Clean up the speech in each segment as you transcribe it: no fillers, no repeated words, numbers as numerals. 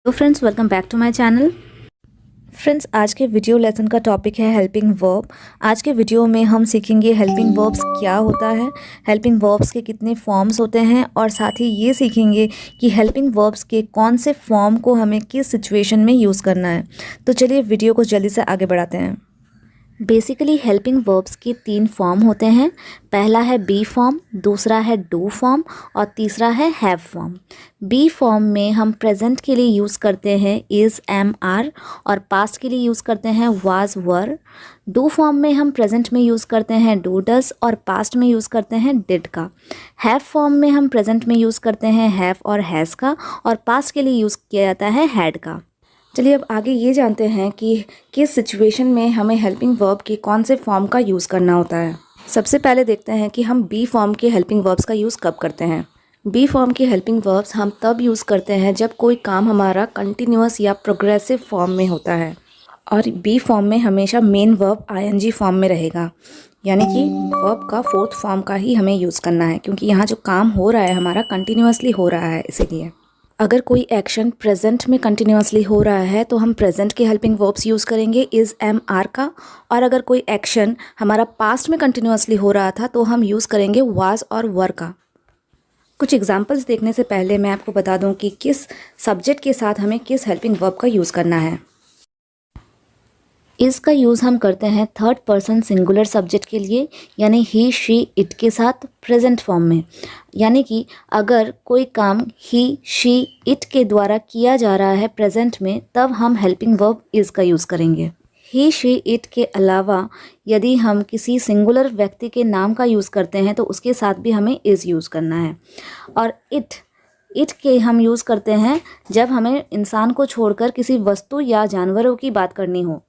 तो friends, welcome back to my channel. Friends, आज के वीडियो लेसन का टॉपिक है हेल्पिंग वर्ब। आज के वीडियो में हम सीखेंगे हेल्पिंग वर्ब्स क्या होता है, हेल्पिंग वर्ब्स के कितने फॉर्म्स होते हैं और साथ ही ये सीखेंगे कि हेल्पिंग वर्ब्स के कौन से फॉर्म को हमें किस सिचुएशन में यूज़ करना है। तो चलिए वीडियो को जल्दी से आगे बढ़ाते हैं। बेसिकली हेल्पिंग वर्ब्स के 3 फॉर्म होते हैं। पहला है बी फॉर्म, दूसरा है डू फॉर्म और तीसरा है हैव फॉर्म। बी फॉर्म में हम प्रेजेंट के लिए यूज़ करते हैं इज़, एम, आर और पास्ट के लिए यूज़ करते हैं वाज, वर। डू फॉर्म में हम प्रेजेंट में यूज़ करते हैं डू, डज और पास्ट में यूज़ करते हैं डिड का। हैव फॉर्म में हम प्रेजेंट में यूज़ करते हैं हैव और हैज़ का और पास्ट के लिए यूज़ किया जाता है हैड का। चलिए अब आगे ये जानते हैं कि किस सिचुएशन में हमें हेल्पिंग वर्ब के कौन से फॉर्म का यूज़ करना होता है। सबसे पहले देखते हैं कि हम बी फॉर्म के हेल्पिंग वर्ब्स का यूज़ कब करते हैं। बी फॉर्म के हेल्पिंग वर्ब्स हम तब यूज़ करते हैं जब कोई काम हमारा कंटिन्यूअस या प्रोग्रेसिव फॉर्म में होता है और बी फॉर्म में हमेशा मेन वर्ब आईएनजी फॉर्म में रहेगा, यानी कि वर्ब का 4th फॉर्म का ही हमें यूज़ करना है क्योंकि यहाँ जो काम हो रहा है हमारा कंटिन्यूअसली हो रहा है। इसीलिए अगर कोई एक्शन प्रेजेंट में कंटिन्यूअसली हो रहा है तो हम प्रेजेंट के हेल्पिंग वर्ब्स यूज़ करेंगे इज़, एम, आर का। और अगर कोई एक्शन हमारा पास्ट में कंटिन्यूअसली हो रहा था तो हम यूज़ करेंगे वाज और वर का। कुछ एग्जांपल्स देखने से पहले मैं आपको बता दूं कि किस सब्जेक्ट के साथ हमें किस हेल्पिंग वर्ब का यूज़ करना है। इसका यूज़ हम करते हैं 3rd पर्सन सिंगुलर सब्जेक्ट के लिए, यानी ही, शी, इट के साथ प्रेजेंट फॉर्म में। यानी कि अगर कोई काम ही, शी, इट के द्वारा किया जा रहा है प्रेजेंट में, तब हम हेल्पिंग वर्ब इज़ का यूज़ करेंगे। ही, शी, इट के अलावा यदि हम किसी सिंगुलर व्यक्ति के नाम का यूज़ करते हैं तो उसके साथ भी हमें इज़ यूज़ करना है। और इट के हम यूज़ करते हैं जब हमें इंसान को छोड़कर किसी वस्तु या जानवरों की बात करनी हो।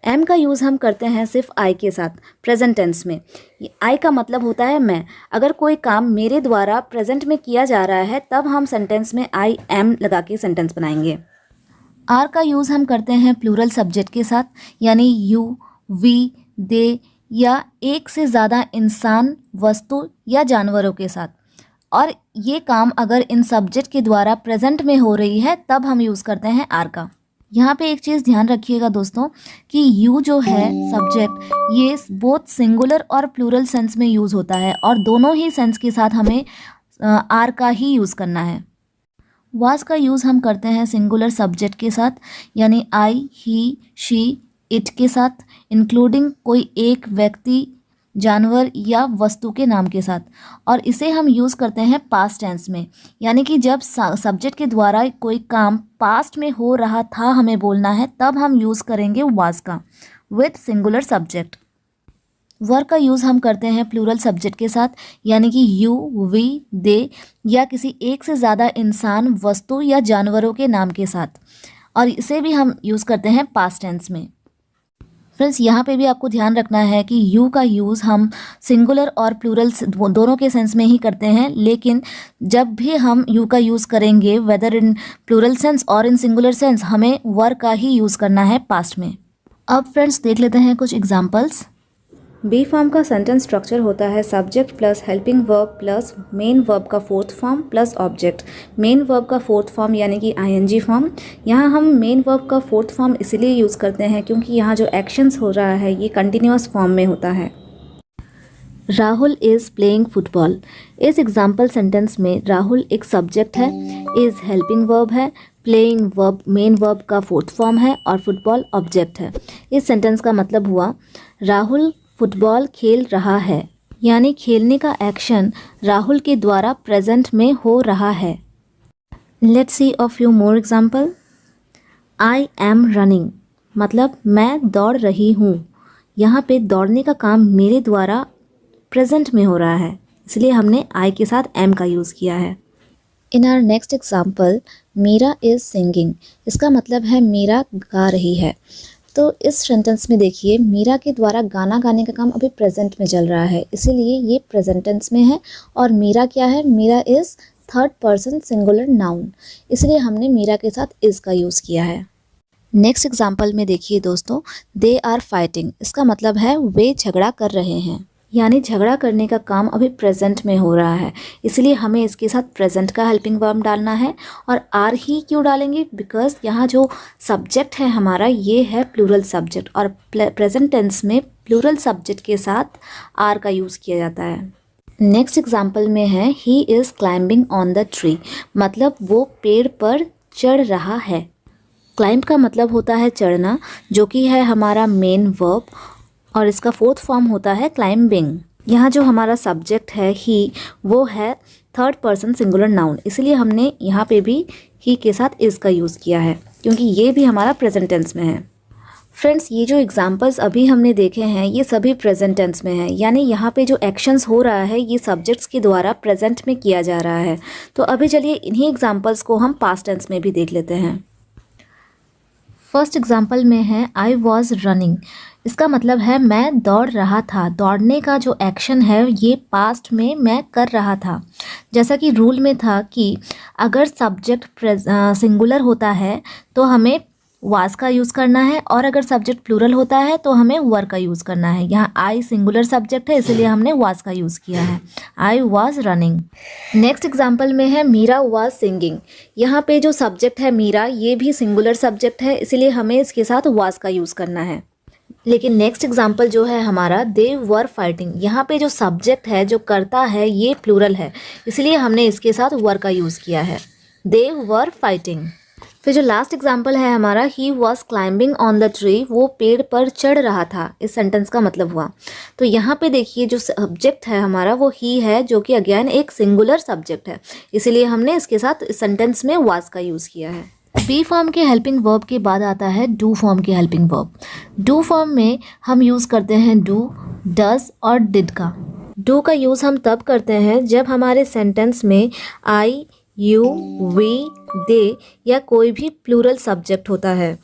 एम का यूज़ हम करते हैं सिर्फ आई के साथ प्रेजेंट टेंस में। आई का मतलब होता है मैं। अगर कोई काम मेरे द्वारा प्रेजेंट में किया जा रहा है तब हम सेंटेंस में आई एम लगा के सेंटेंस बनाएंगे। आर का यूज़ हम करते हैं प्लूरल सब्जेक्ट के साथ, यानी यू, वी, दे या एक से ज़्यादा इंसान, वस्तु या जानवरों के साथ। और ये काम अगर इन सब्जेक्ट के द्वारा प्रेजेंट में हो रही है तब हम यूज़ करते हैं आर का। यहाँ पे एक चीज़ ध्यान रखिएगा दोस्तों कि यू जो है सब्जेक्ट, ये बोथ सिंगुलर और प्लूरल सेंस में यूज़ होता है और दोनों ही सेंस के साथ हमें आर का ही यूज़ करना है। वाज का यूज़ हम करते हैं सिंगुलर सब्जेक्ट के साथ, यानी आई, ही, शी, इट के साथ, इंक्लूडिंग कोई एक व्यक्ति, जानवर या वस्तु के नाम के साथ। और इसे हम यूज़ करते हैं पास्ट टेंस में, यानी कि जब सब्जेक्ट के द्वारा कोई काम पास्ट में हो रहा था हमें बोलना है तब हम यूज़ करेंगे वाज का विथ सिंगुलर सब्जेक्ट। वर का यूज़ हम करते हैं प्लूरल सब्जेक्ट के साथ, यानी कि यू, वी, दे या किसी एक से ज़्यादा इंसान, वस्तु या जानवरों के नाम के साथ। और इसे भी हम यूज़ करते हैं पास्ट टेंस में। फ्रेंड्स, यहाँ पे भी आपको ध्यान रखना है कि यू का यूज़ हम सिंगुलर और प्लूरल दोनों के सेंस में ही करते हैं, लेकिन जब भी हम यू का यूज़ करेंगे वेदर इन प्लूरल सेंस और इन सिंगुलर सेंस, हमें वर का ही यूज़ करना है पास्ट में। अब फ्रेंड्स देख लेते हैं कुछ एग्जाम्पल्स। बी फॉर्म का सेंटेंस स्ट्रक्चर होता है subject plus helping verb plus main verb का 4th form plus object. Main verb का 4th फॉर्म यानी कि आईएनजी फॉर्म। यहाँ हम मेन वर्ब का 4th फॉर्म इसलिए यूज़ करते हैं क्योंकि यहाँ जो एक्शंस हो रहा है ये कंटिन्यूअस फॉर्म में होता है। Rahul is playing football. इस एग्जाम्पल सेंटेंस में राहुल एक सब्जेक्ट है, इज़ हेल्पिंग वर्ब है, प्लेइंग वर्ब मेन वर्ब का 4th फॉर्म है और फुटबॉल ऑब्जेक्ट है। इस सेंटेंस का मतलब हुआ राहुल फुटबॉल खेल रहा है, यानी खेलने का एक्शन राहुल के द्वारा प्रेजेंट में हो रहा है। Let's see a few more example. I am running मतलब मैं दौड़ रही हूँ। यहाँ पे दौड़ने का काम मेरे द्वारा प्रेजेंट में हो रहा है, इसलिए हमने आई के साथ एम का यूज़ किया है। In our next example, Meera is singing. इसका मतलब है मीरा गा रही है। तो इस सेंटेंस में देखिए मीरा के द्वारा गाना गाने का काम अभी प्रेजेंट में चल रहा है, इसीलिए ये प्रेजेंट टेंस में है। और मीरा क्या है, Meera is 3rd person singular noun, इसलिए हमने मीरा के साथ इज़ का यूज़ किया है। नेक्स्ट एग्जाम्पल में देखिए दोस्तों, दे आर फाइटिंग। इसका मतलब है वे झगड़ा कर रहे हैं। यानी झगड़ा करने का काम अभी प्रेजेंट में हो रहा है, इसलिए हमें इसके साथ प्रेजेंट का हेल्पिंग वर्ब डालना है। और आर ही क्यों डालेंगे? बिकॉज यहाँ जो सब्जेक्ट है हमारा ये है प्लूरल सब्जेक्ट, और प्रेजेंट टेंस में प्लूरल सब्जेक्ट के साथ आर का यूज़ किया जाता है। नेक्स्ट एग्जाम्पल में है he is climbing on the tree, मतलब वो पेड़ पर चढ़ रहा है। क्लाइंब का मतलब होता है चढ़ना, जो कि है हमारा मेन वर्ब, और इसका फोर्थ फॉर्म होता है क्लाइंबिंग। यहाँ जो हमारा सब्जेक्ट है ही, वो है थर्ड पर्सन सिंगुलर नाउन, इसलिए हमने यहाँ पे भी ही के साथ इज़ का यूज़ किया है, क्योंकि ये भी हमारा प्रेजेंट टेंस में है। फ्रेंड्स, ये जो एग्जांपल्स अभी हमने देखे हैं ये सभी प्रेजेंट टेंस में है, यानी यहाँ पे जो एक्शंस हो रहा है ये सब्जेक्ट्स के द्वारा प्रेजेंट में किया जा रहा है। तो अभी चलिए इन्हीं एग्जांपल्स को हम पास्ट टेंस में भी देख लेते हैं। फर्स्ट एग्जांपल में है आई वॉज रनिंग, इसका मतलब है मैं दौड़ रहा था। दौड़ने का जो एक्शन है ये पास्ट में मैं कर रहा था। जैसा कि रूल में था कि अगर सब्जेक्ट सिंगुलर होता है तो हमें वाज का यूज़ करना है, और अगर सब्जेक्ट प्लूरल होता है तो हमें वर का यूज़ करना है। यहाँ आई सिंगुलर सब्जेक्ट है इसलिए हमने वाज का यूज़ किया है, I was running. Next example में है मीरा वाज सिंगिंग, यहाँ पे जो सब्जेक्ट है मीरा ये भी सिंगुलर सब्जेक्ट है, इसलिए हमें इसके साथ वाज का यूज़ करना है। लेकिन नेक्स्ट एग्जाम्पल जो है हमारा दे वर फाइटिंग, यहाँ पे जो सब्जेक्ट है जो करता है ये प्लूरल है, इसलिए हमने इसके साथ वर का यूज़ किया है, दे वर फाइटिंग। फिर जो लास्ट एग्जाम्पल है हमारा he was climbing on the tree, वो पेड़ पर चढ़ रहा था, इस सेंटेंस का मतलब हुआ। तो यहाँ पे देखिए जो सब्जेक्ट है हमारा वो ही है, जो कि अगेन एक सिंगुलर सब्जेक्ट है, इसीलिए हमने इसके साथ इस सेंटेंस में वाज का यूज़ किया है। बी फॉर्म के हेल्पिंग वर्ब के बाद आता है डू फॉर्म के हेल्पिंग वर्ब। डू फॉर्म में हम यूज़ करते हैं डू, डज और डिड का। डू का यूज़ हम तब करते हैं जब हमारे सेंटेंस में आई, यू, वी, दे या कोई भी प्लूरल सब्जेक्ट होता है।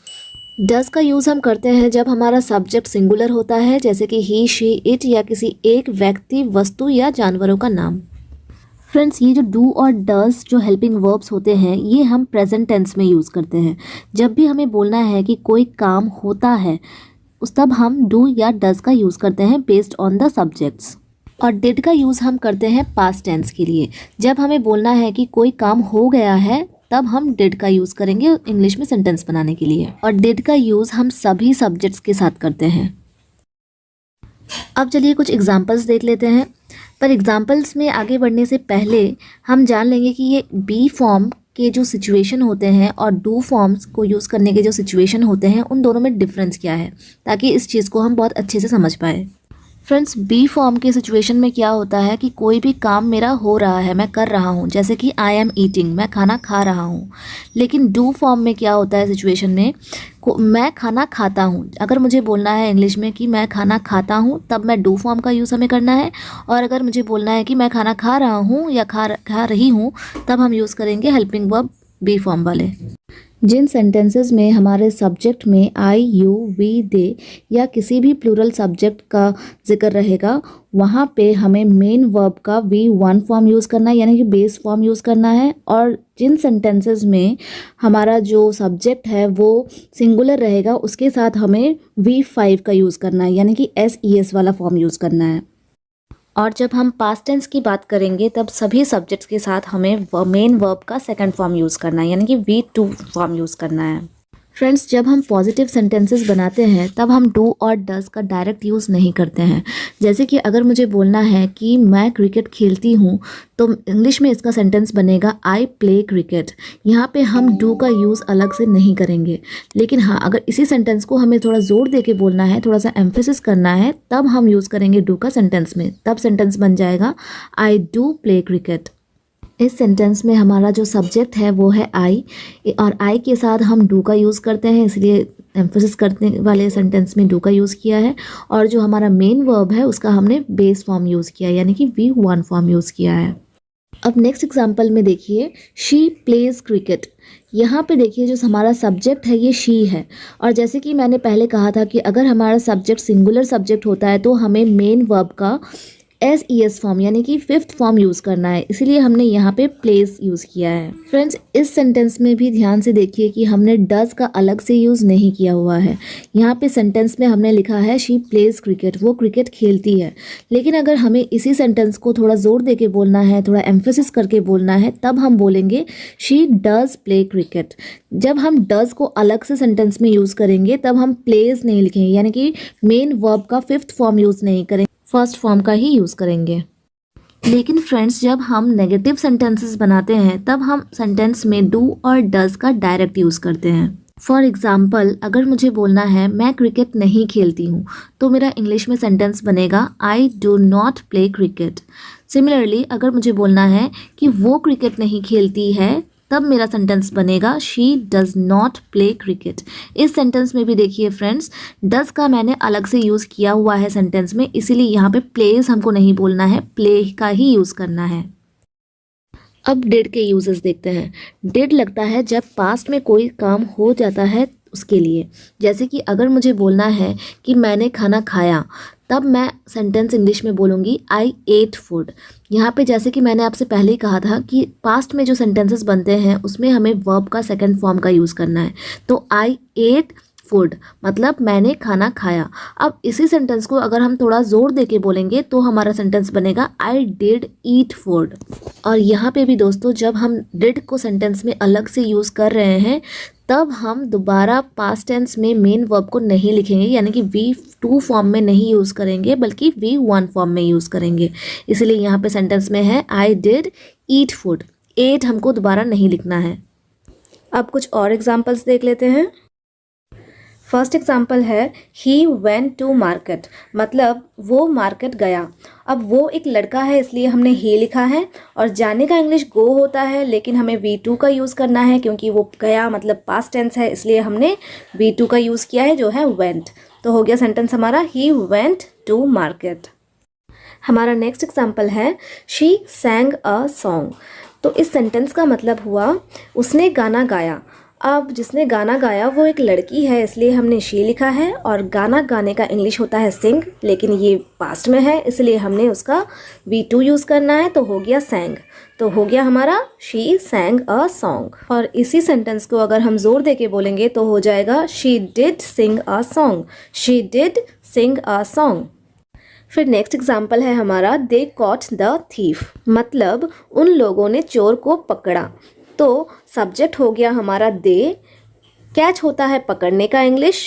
डज का यूज़ हम करते हैं जब हमारा सब्जेक्ट सिंगुलर होता है, जैसे कि ही, शी, इट या किसी एक व्यक्ति, वस्तु या जानवरों का नाम। फ्रेंड्स, ये जो डू और डज जो हेल्पिंग वर्ब्स होते हैं ये हम प्रेजेंट टेंस में यूज़ करते हैं। जब भी हमें बोलना है कि कोई काम होता है उस तब हम डू या डज का यूज़ करते हैं बेस्ड ऑन द सब्जेक्ट्स। और डिड का यूज़ हम करते हैं पास्ट टेंस के लिए। जब हमें बोलना है कि कोई काम हो गया है तब हम डिड का यूज़ करेंगे इंग्लिश में सेंटेंस बनाने के लिए। और डिड का यूज़ हम सभी सब्जेक्ट्स के साथ करते हैं। अब चलिए कुछ एग्जांपल्स देख लेते हैं, पर एग्जांपल्स में आगे बढ़ने से पहले हम जान लेंगे कि ये बी फॉर्म के जो सिचुएशन होते हैं और डू फॉर्म्स को यूज़ करने के जो सिचुएशन होते हैं उन दोनों में डिफरेंस क्या है, ताकि इस चीज़ को हम बहुत अच्छे से समझ पाए। फ्रेंड्स, बी फॉर्म के सिचुएशन में क्या होता है कि कोई भी काम मेरा हो रहा है, मैं कर रहा हूँ, जैसे कि आई एम ईटिंग, मैं खाना खा रहा हूँ। लेकिन डू फॉर्म में क्या होता है सिचुएशन में, मैं खाना खाता हूँ। अगर मुझे बोलना है इंग्लिश में कि मैं खाना खाता हूँ तब मैं डू फॉर्म का यूज़ हमें करना है, और अगर मुझे बोलना है कि मैं खाना खा रहा हूँ या खा रही हूँ तब हम यूज़ करेंगे हेल्पिंग वर्ब बी फॉर्म वाले। जिन सेंटेंसेस में हमारे सब्जेक्ट में आई, यू, वी, दे या किसी भी प्लूरल सब्जेक्ट का जिक्र रहेगा वहाँ पे हमें मेन वर्ब का V1 फॉर्म यूज़ करना है, यानी कि बेस फॉर्म यूज़ करना है। और जिन सेंटेंसेस में हमारा जो सब्जेक्ट है वो सिंगुलर रहेगा उसके साथ हमें V5 का यूज़ करना है, यानी कि SES वाला फॉर्म यूज़ करना है। और जब हम पास्ट टेंस की बात करेंगे तब सभी सब्जेक्ट्स के साथ हमें मेन वर्ब का सेकंड फॉर्म यूज़ करना है, यानी कि V2 फॉर्म यूज़ करना है। फ्रेंड्स, जब हम पॉजिटिव सेंटेंसेस बनाते हैं तब हम डू और डज का डायरेक्ट यूज़ नहीं करते हैं। जैसे कि अगर मुझे बोलना है कि मैं क्रिकेट खेलती हूँ तो इंग्लिश में इसका सेंटेंस बनेगा आई प्ले क्रिकेट। यहाँ पे हम डू का यूज़ अलग से नहीं करेंगे। लेकिन हाँ, अगर इसी सेंटेंस को हमें थोड़ा जोर दे के बोलना है, थोड़ा सा एम्फेसिस करना है, तब हम यूज़ करेंगे डू का सेंटेंस में। तब सेंटेंस बन जाएगा आई डू प्ले क्रिकेट। इस सेंटेंस में हमारा जो सब्जेक्ट है वो है आई, और आई के साथ हम डू का यूज़ करते हैं, इसलिए एम्फेसिस करने वाले सेंटेंस में डू का यूज़ किया है। और जो हमारा मेन वर्ब है उसका हमने बेस फॉर्म यूज़ किया है, यानी कि V1 फॉर्म यूज़ किया है। अब नेक्स्ट एग्जांपल में देखिए, शी प्लेज क्रिकेट। यहाँ पे देखिए जो हमारा सब्जेक्ट है ये शी है, और जैसे कि मैंने पहले कहा था कि अगर हमारा सब्जेक्ट सिंगुलर सब्जेक्ट होता है तो हमें मेन वर्ब का एस ई एस फॉर्म यानी कि फिफ्थ फॉर्म यूज़ करना है, इसीलिए हमने यहाँ पे प्लेस यूज़ किया है। फ्रेंड्स, इस सेंटेंस में भी ध्यान से देखिए कि हमने डज का अलग से यूज़ नहीं किया हुआ है। यहाँ पे सेंटेंस में हमने लिखा है शी प्लेज क्रिकेट, वो क्रिकेट खेलती है। लेकिन अगर हमें इसी सेंटेंस को थोड़ा जोर दे के बोलना है, थोड़ा एम्फेसिस करके बोलना है, तब हम बोलेंगे शी डज प्ले क्रिकेट। जब हम डज को अलग से सेंटेंस में यूज़ करेंगे तब हम प्लेज नहीं लिखेंगे, यानी कि मेन वर्ब का फिफ्थ फॉर्म यूज़ नहीं करेंगे, फर्स्ट फॉर्म का ही यूज़ करेंगे। लेकिन फ्रेंड्स, जब हम नेगेटिव सेंटेंसेस बनाते हैं तब हम सेंटेंस में डू और डज का डायरेक्ट यूज़ करते हैं। फॉर एग्जाम्पल, अगर मुझे बोलना है मैं क्रिकेट नहीं खेलती हूँ, तो मेरा इंग्लिश में सेंटेंस बनेगा I do not play cricket. Similarly, अगर मुझे बोलना है कि वो क्रिकेट नहीं खेलती है, तब मेरा सेंटेंस बनेगा she does not play cricket. इस सेंटेंस में भी देखिए फ्रेंड्स, डज का मैंने अलग से यूज़ किया हुआ है सेंटेंस में, इसीलिए यहाँ पे प्लेज हमको नहीं बोलना है, प्ले का ही यूज़ करना है। अब डिड के यूजेस देखते हैं। डिड लगता है जब पास्ट में कोई काम हो जाता है उसके लिए। जैसे कि अगर मुझे बोलना है कि मैंने खाना खाया, तब मैं सेंटेंस इंग्लिश में बोलूँगी आई एट फूड। यहाँ पे जैसे कि मैंने आपसे पहले ही कहा था कि पास्ट में जो सेंटेंसेस बनते हैं उसमें हमें वर्ब का सेकंड फॉर्म का यूज़ करना है। तो आई एट फूड मतलब मैंने खाना खाया। अब इसी सेंटेंस को अगर हम थोड़ा जोर दे के बोलेंगे तो हमारा सेंटेंस बनेगा आई डिड ईट फूड। और यहाँ पे भी दोस्तों, जब हम डिड को सेंटेंस में अलग से यूज़ कर रहे हैं तब हम दोबारा पास्ट टेंस में मेन वर्ब को नहीं लिखेंगे, यानी कि V2 फॉर्म में नहीं यूज़ करेंगे बल्कि V1 फॉर्म में यूज़ करेंगे। इसलिए यहाँ पे सेंटेंस में है I did eat food. Ate हमको दोबारा नहीं लिखना है। अब कुछ और एग्जाम्पल्स देख लेते हैं। फर्स्ट एग्जाम्पल है ही वेंट टू मार्केट, मतलब वो मार्केट गया। अब वो एक लड़का है इसलिए हमने ही लिखा है, और जाने का इंग्लिश गो होता है, लेकिन हमें V2 का यूज़ करना है क्योंकि वो गया मतलब पास्ट टेंस है, इसलिए हमने V2 का यूज़ किया है जो है वेंट। तो हो गया सेंटेंस हमारा ही वेंट टू मार्केट। हमारा नेक्स्ट एग्जाम्पल है शी सैंग अ सॉन्ग। तो इस सेंटेंस का मतलब हुआ उसने गाना गाया। अब जिसने गाना गाया वो एक लड़की है, इसलिए हमने शी लिखा है, और गाना गाने का इंग्लिश होता है सिंग, लेकिन ये पास्ट में है इसलिए हमने उसका V2 यूज़ करना है, तो हो गया सैंग। तो हो गया हमारा शी सैंग अ सॉन्ग। और इसी सेंटेंस को अगर हम जोर दे के बोलेंगे तो हो जाएगा she did sing a song, she did sing a song. फिर नेक्स्ट एग्जाम्पल है हमारा दे कॉट द थीफ, मतलब उन लोगों ने चोर को पकड़ा। तो सब्जेक्ट हो गया हमारा दे, कैच होता है पकड़ने का इंग्लिश,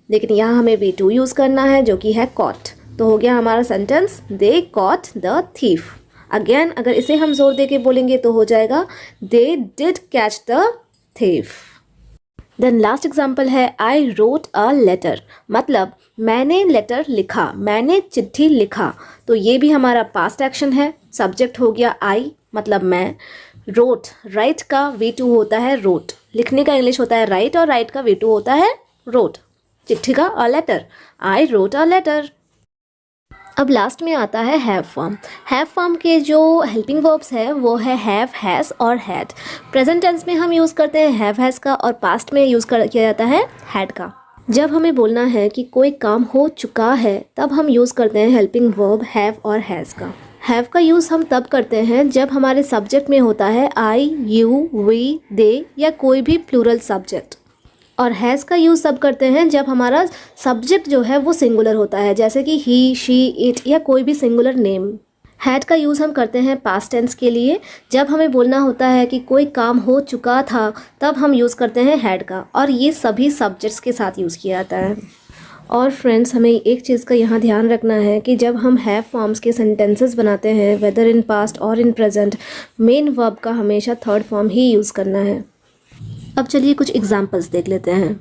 लेकिन यहाँ हमें V2 यूज़ करना है जो कि है कॉट। तो हो गया हमारा sentence they caught the thief. Again अगर इसे हम जोर दे के बोलेंगे तो हो जाएगा they did catch the thief. Then last example है आई रोट अ लेटर, मतलब मैंने लेटर लिखा, मैंने चिट्ठी लिखा। तो ये भी हमारा पास्ट एक्शन है। सब्जेक्ट हो गया आई मतलब मैं, रोट राइट का V2 होता है रोट, लिखने का इंग्लिश होता है राइट, और राइट का V2 होता है रोट, चिट्ठी का a letter, I wrote a letter. अब लास्ट में आता है हैव फॉर्म। हैव फॉर्म के जो हेल्पिंग वर्ब्स है वो है हैव, हैज़ और हैड। प्रेजेंट टेंस में हम यूज़ करते हैं हैव हैज़ का, और पास्ट में यूज़ किया जाता है हैड का। जब हमें बोलना है कि कोई काम हो चुका है तब हम यूज़ करते हैं हेल्पिंग वर्ब हैव और हैज़ का। हैव का यूज़ हम तब करते हैं जब हमारे सब्जेक्ट में होता है आई, यू, वी, दे या कोई भी प्लूरल सब्जेक्ट। और हैज़ का यूज़ तब करते हैं जब हमारा सब्जेक्ट जो है वो सिंगुलर होता है, जैसे कि ही, शी, इट या कोई भी सिंगुलर नेम। हैड का यूज़ हम करते हैं पास्ट टेंस के लिए। जब हमें बोलना होता है कि कोई काम हो चुका था तब हम यूज़ करते हैं हैड का, और ये सभी सब्जेक्ट्स के साथ यूज़ किया जाता है। और फ्रेंड्स, हमें एक चीज़ का यहाँ ध्यान रखना है कि जब हम हैव फॉर्म्स के सेंटेंसेस बनाते हैं, वेदर इन पास्ट और इन प्रेजेंट, मेन वर्ब का हमेशा थर्ड फॉर्म ही यूज़ करना है। अब चलिए कुछ एग्जांपल्स देख लेते हैं।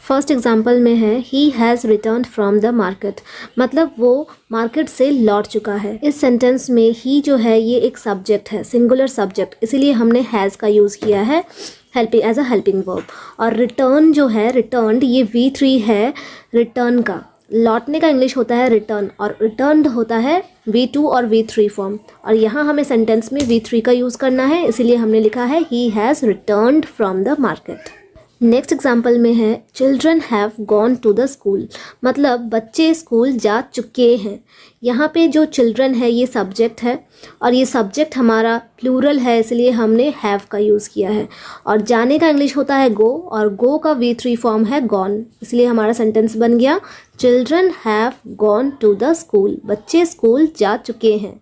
फर्स्ट एग्जांपल में है he has returned from the market, मतलब वो मार्केट से लौट चुका है। इस सेंटेंस में ही जो है ये एक सब्जेक्ट है, सिंगुलर सब्जेक्ट, इसीलिए हमने हैज़ का यूज़ किया है helping as a helping verb. और रिटर्न जो है, रिटर्न्ड, ये V3 है रिटर्न का। लौटने का इंग्लिश होता है रिटर्न, और रिटर्न्ड होता है V2 और V3 फॉर्म। और यहाँ हमें सेंटेंस में V3 का यूज़ करना है, इसीलिए हमने लिखा है he has returned from the market. Next example में है children have gone to the school, मतलब बच्चे स्कूल जा चुके हैं। यहाँ पे जो चिल्ड्रन है ये सब्जेक्ट है और ये सब्जेक्ट हमारा प्लूरल है, इसलिए हमने हैव का यूज़ किया है। और जाने का इंग्लिश होता है गो और गो का V3 फॉर्म है गॉन, इसलिए हमारा सेंटेंस बन गया children have gone to the school, बच्चे स्कूल जा चुके हैं।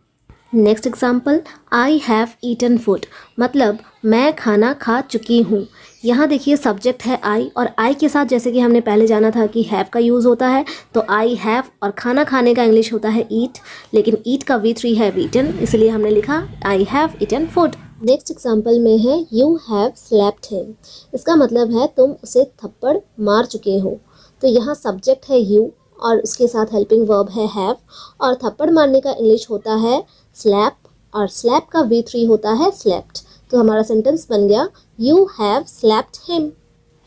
Next example I have eaten food, मतलब मैं खाना खा चुकी हूँ। यहाँ देखिए सब्जेक्ट है आई और आई के साथ जैसे कि हमने पहले जाना था कि हैव का यूज़ होता है, तो आई हैव और खाना खाने का इंग्लिश होता है ईट, लेकिन ईट का V3 है ईटन, इसलिए हमने लिखा I have eaten food. Next example में है यू हैव स्लैप्ड हिम, इसका मतलब है तुम उसे थप्पड़ मार चुके हो। तो यहाँ सब्जेक्ट है यू और उसके साथ हेल्पिंग वर्ब है हैव और थप्पड़ मारने का इंग्लिश होता है स्लैप और स्लैप का V3 होता है स्लैप्ड। तो हमारा सेंटेंस बन गया you have slapped him.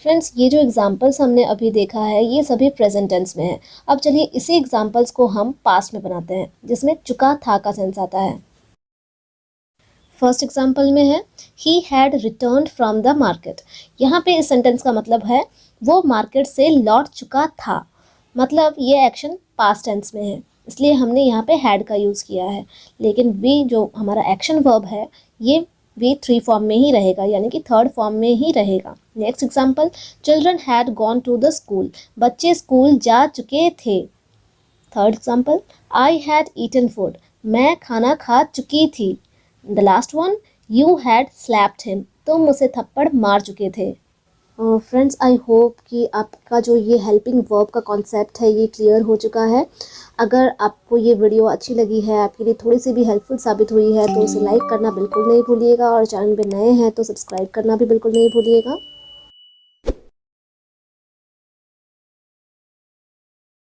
Friends, ये जो एग्जाम्पल्स हमने अभी देखा है ये सभी प्रेजेंट टेंस में है। अब चलिए इसी एग्जाम्पल्स को हम पास्ट में बनाते हैं जिसमें चुका था का सेंस आता है। फर्स्ट एग्जाम्पल में है he had returned from the market. यहाँ पे इस सेंटेंस का मतलब है वो मार्केट से लौट चुका था, मतलब ये एक्शन पास्ट टेंस में है, इसलिए हमने यहाँ पे हैड का यूज़ किया है। लेकिन वी जो हमारा एक्शन वर्ब है ये V3 फॉर्म में ही रहेगा, यानी कि थर्ड फॉर्म में ही रहेगा। Next example children had gone to the school, बच्चे स्कूल जा चुके थे। Third example I had eaten food, मैं खाना खा चुकी थी। The last one you had slapped him, तुम उसे थप्पड़ मार चुके थे। फ्रेंड्स, आई होप कि आपका जो ये हेल्पिंग वर्ब का कॉन्सेप्ट है ये क्लियर हो चुका है। अगर आपको ये वीडियो अच्छी लगी है, आपके लिए थोड़ी सी भी हेल्पफुल साबित हुई है, तो उसे लाइक करना बिल्कुल नहीं भूलिएगा और चैनल पे नए हैं तो सब्सक्राइब करना भी बिल्कुल नहीं भूलिएगा।